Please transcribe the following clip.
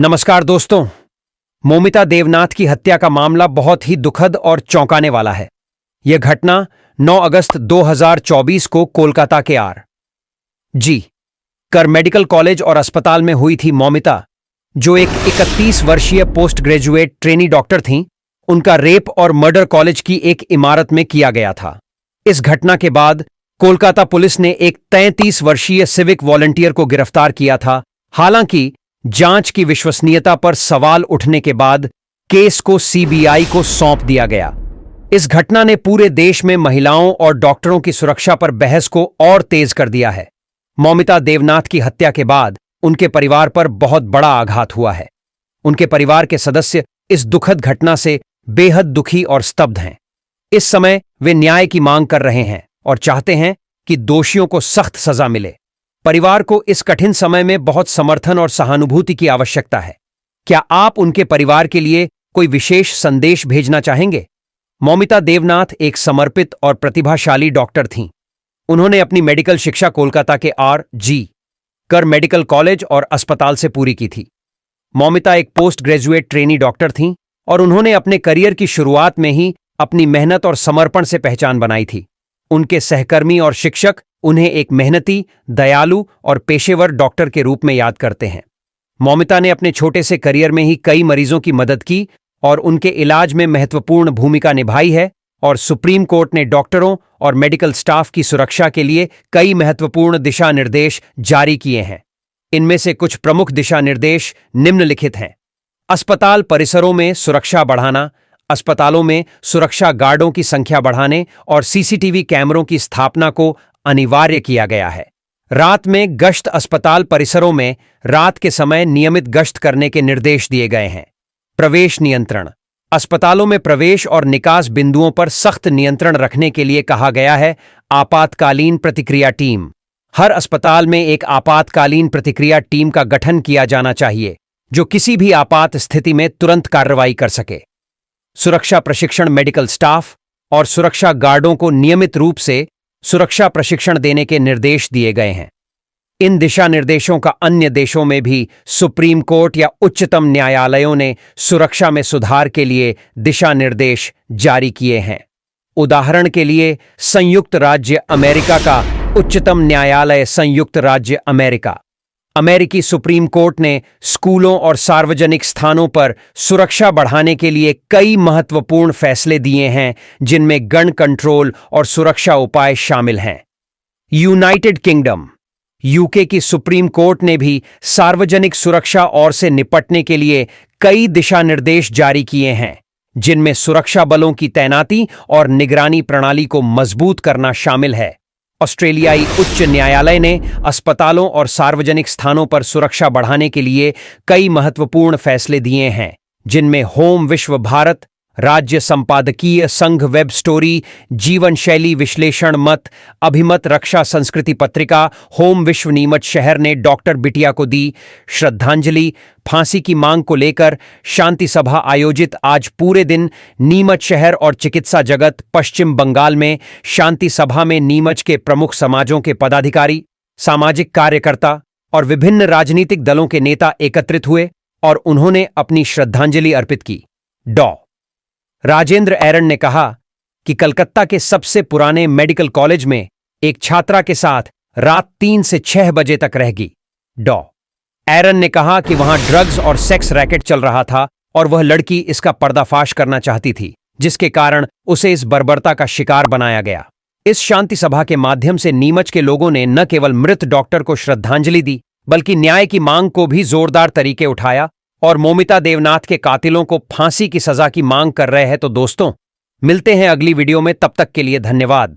नमस्कार दोस्तों। मौमिता देवनाथ की हत्या का मामला बहुत ही दुखद और चौंकाने वाला है। यह घटना 9 अगस्त 2024 को कोलकाता के कर मेडिकल कॉलेज और अस्पताल में हुई थी। मौमिता, जो एक 31 वर्षीय पोस्ट ग्रेजुएट ट्रेनी डॉक्टर थीं, उनका रेप और मर्डर कॉलेज की एक इमारत में किया गया था। इस घटना के बाद कोलकाता पुलिस ने एक 33 वर्षीय सिविक वॉलंटियर को गिरफ्तार किया था। हालांकि जांच की विश्वसनीयता पर सवाल उठने के बाद केस को सीबीआई को सौंप दिया गया। इस घटना ने पूरे देश में महिलाओं और डॉक्टरों की सुरक्षा पर बहस को और तेज कर दिया है। मौमिता देवनाथ की हत्या के बाद उनके परिवार पर बहुत बड़ा आघात हुआ है। उनके परिवार के सदस्य इस दुखद घटना से बेहद दुखी और स्तब्ध हैं। इस समय वे न्याय की मांग कर रहे हैं और चाहते हैं कि दोषियों को सख्त सजा मिले। परिवार को इस कठिन समय में बहुत समर्थन और सहानुभूति की आवश्यकता है। क्या आप उनके परिवार के लिए कोई विशेष संदेश भेजना चाहेंगे? मौमिता देवनाथ एक समर्पित और प्रतिभाशाली डॉक्टर थीं। उन्होंने अपनी मेडिकल शिक्षा कोलकाता के कर मेडिकल कॉलेज और अस्पताल से पूरी की थी। मौमिता एक पोस्ट ग्रेजुएट ट्रेनी डॉक्टर थीं और उन्होंने अपने करियर की शुरुआत में ही अपनी मेहनत और समर्पण से पहचान बनाई थी। उनके सहकर्मी और शिक्षक उन्हें एक मेहनती, दयालु और पेशेवर डॉक्टर के रूप में याद करते हैं। मौमिता ने अपने छोटे से करियर में ही कई मरीजों की मदद की और उनके इलाज में महत्वपूर्ण भूमिका निभाई है और सुप्रीम कोर्ट ने डॉक्टरों और मेडिकल स्टाफ की सुरक्षा के लिए कई महत्वपूर्ण दिशा निर्देश जारी किए हैं। इनमें से कुछ प्रमुख दिशा निर्देश निम्नलिखित हैं। अस्पताल परिसरों में सुरक्षा बढ़ाना, अस्पतालों में सुरक्षा गार्डों की संख्या बढ़ाने और सीसीटीवी कैमरों की स्थापना को अनिवार्य किया गया है। रात में गश्त, अस्पताल परिसरों में रात के समय नियमित गश्त करने के निर्देश दिए गए हैं। प्रवेश नियंत्रण, अस्पतालों में प्रवेश और निकास बिंदुओं पर सख्त नियंत्रण रखने के लिए कहा गया है। आपातकालीन प्रतिक्रिया टीम, हर अस्पताल में एक आपातकालीन प्रतिक्रिया टीम का गठन किया जाना चाहिए जो किसी भी आपात स्थिति में तुरंत कार्रवाई कर सके। सुरक्षा प्रशिक्षण, मेडिकल स्टाफ और सुरक्षा गार्डों को नियमित रूप से सुरक्षा प्रशिक्षण देने के निर्देश दिए गए हैं। इन दिशा निर्देशों का अन्य देशों में भी सुप्रीम कोर्ट या उच्चतम न्यायालयों ने सुरक्षा में सुधार के लिए दिशा निर्देश जारी किए हैं। उदाहरण के लिए, संयुक्त राज्य अमेरिका का उच्चतम न्यायालय, संयुक्त राज्य अमेरिका, अमेरिकी सुप्रीम कोर्ट ने स्कूलों और सार्वजनिक स्थानों पर सुरक्षा बढ़ाने के लिए कई महत्वपूर्ण फैसले दिए हैं, जिनमें गन कंट्रोल और सुरक्षा उपाय शामिल हैं। यूनाइटेड किंगडम, यूके की सुप्रीम कोर्ट ने भी सार्वजनिक सुरक्षा और से निपटने के लिए कई दिशा निर्देश जारी किए हैं, जिनमें सुरक्षा बलों की तैनाती और निगरानी प्रणाली को मजबूत करना शामिल है। ऑस्ट्रेलियाई उच्च न्यायालय ने अस्पतालों और सार्वजनिक स्थानों पर सुरक्षा बढ़ाने के लिए कई महत्वपूर्ण फैसले दिए हैं, जिनमें होम विश्व भारत, राज्य संपादकीय संघ वेब स्टोरी, जीवन शैली विश्लेषण मत, अभिमत रक्षा संस्कृति पत्रिका, होम विश्व नीमच शहर ने डॉक्टर बिटिया को दी श्रद्धांजलि, फांसी की मांग को लेकर शांति सभा आयोजित आज पूरे दिन नीमच शहर और चिकित्सा जगत, पश्चिम बंगाल में शांति सभा में नीमच के प्रमुख समाजों के पदाधिकारी, सामाजिक कार्यकर्ता और विभिन्न राजनीतिक दलों के नेता एकत्रित हुए और उन्होंने अपनी श्रद्धांजलि अर्पित की। राजेंद्र एरन ने कहा कि कलकत्ता के सबसे पुराने मेडिकल कॉलेज में एक छात्रा के साथ रात 3 से 6 बजे तक रहेगी। एरन ने कहा कि वहां ड्रग्स और सेक्स रैकेट चल रहा था और वह लड़की इसका पर्दाफाश करना चाहती थी, जिसके कारण उसे इस बर्बरता का शिकार बनाया गया। इस शांति सभा के माध्यम से नीमच के लोगों ने न केवल मृत डॉक्टर को श्रद्धांजलि दी, बल्कि न्याय की मांग को भी जोरदार तरीके उठाया और मौमिता देवनाथ के कातिलों को फांसी की सजा की मांग कर रहे हैं। तो दोस्तों, मिलते हैं अगली वीडियो में, तब तक के लिए धन्यवाद।